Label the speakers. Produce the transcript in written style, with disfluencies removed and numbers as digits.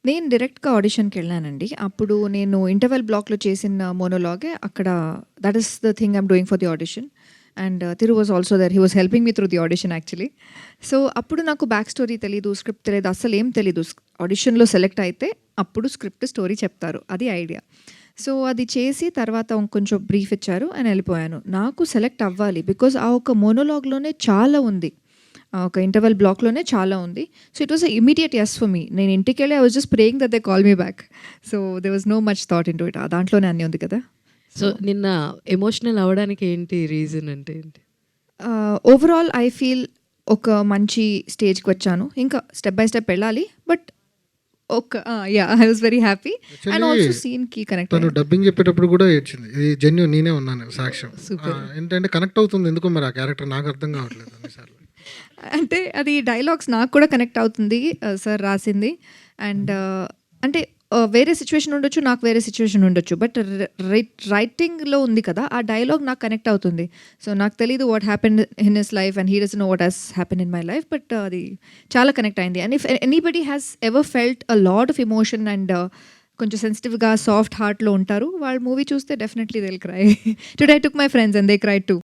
Speaker 1: నేను డైరెక్ట్‌గా ఆడిషన్‌కి వెళ్ళానండి. అప్పుడు నేను ఇంటర్వెల్ బ్లాక్‌లో చేసిన మోనోలాగే అక్కడ that is the thing I'm doing for the audition. And Thiru was also there. He was helping me through the audition actually. So, అప్పుడు నాకు బ్యాక్ స్టోరీ తెలీదు, స్క్రిప్ట్ తెలీదు, అస్సలేం తెలీదు. ఆడిషన్‌లో సెలెక్ట్ అయితే అప్పుడు స్క్రిప్ట్, స్టోరీ చెప్తారు. అది ఐడియా. సో, అది చేసి తర్వాత కొంచెం బ్రీఫ్ ఇచ్చారు అండ్ వెళ్ళిపోయాను. నాకు సెలెక్ట్ అవ్వాలి బికాజ్ ఆ ఒక మోనోలాగ్‌లోనే చాలా ఉంది. ఒక ఇంటర్వెల్ బ్లాక్‌లోనే చాలా ఉంది. So, it was a immediate yes for me. నేను ఇంటికెళ్ళి I was just praying that they call me back. So, there was no much thought into it. దాంట్లోనే అన్నీ ఉంది కదా!
Speaker 2: సో, నిన్న ఎమోషనల్ అవ్వడానికి ఏంటి రీజన్ అంటే ఏంటి?
Speaker 1: ఓవరాల్ ఐ ఫీల్ ఒక మంచి స్టేజ్‌కి వచ్చాను. ఇంకా స్టెప్ బై స్టెప్ వెళ్ళాలి. But yeah! I was very happy and also
Speaker 3: actually
Speaker 1: సీన్‌కి కనెక్ట్
Speaker 3: తను
Speaker 1: అయ్యాను.
Speaker 3: డబ్బింగ్ చెప్పేటప్పుడు కూడా ఏడ్చింది. ఇది జెన్యూన్, నేనే ఉన్నాను సాక్ష్యం.
Speaker 1: సూపర్.
Speaker 3: ఏంటంటే కనెక్ట్ అవుతుంది ఎందుకో మరి ఆ క్యారెక్టర్ నాకు అర్థం కావట్లేదు అన్నిసార్లు.
Speaker 1: అంటే అది డైలాగ్స్ నాకు కూడా కనెక్ట్ అవుతుంది. సార్ రాసింది. అండ్ అంటే వేరే సిచ్యువేషన్ ఉండొచ్చు, నాకు వేరే సిచ్యువేషన్ ఉండొచ్చు. బట్ రైటింగ్‌లో ఉంది కదా! ఆ డైలాగ్ నాకు కనెక్ట్ అవుతుంది. సో, నాకు తెలీదు what happened in his life and he doesn't know what has happened in my life. But అది చాలా కనెక్ట్ అయింది. And if anybody has ever felt a lot of emotion and కొంచెం సెన్సిటివ్‌గా soft హార్ట్‌లో ఉంటారు. వాళ్ళు మూవీ చూస్తే definitely they will cry. Today I took my friends and they cried two.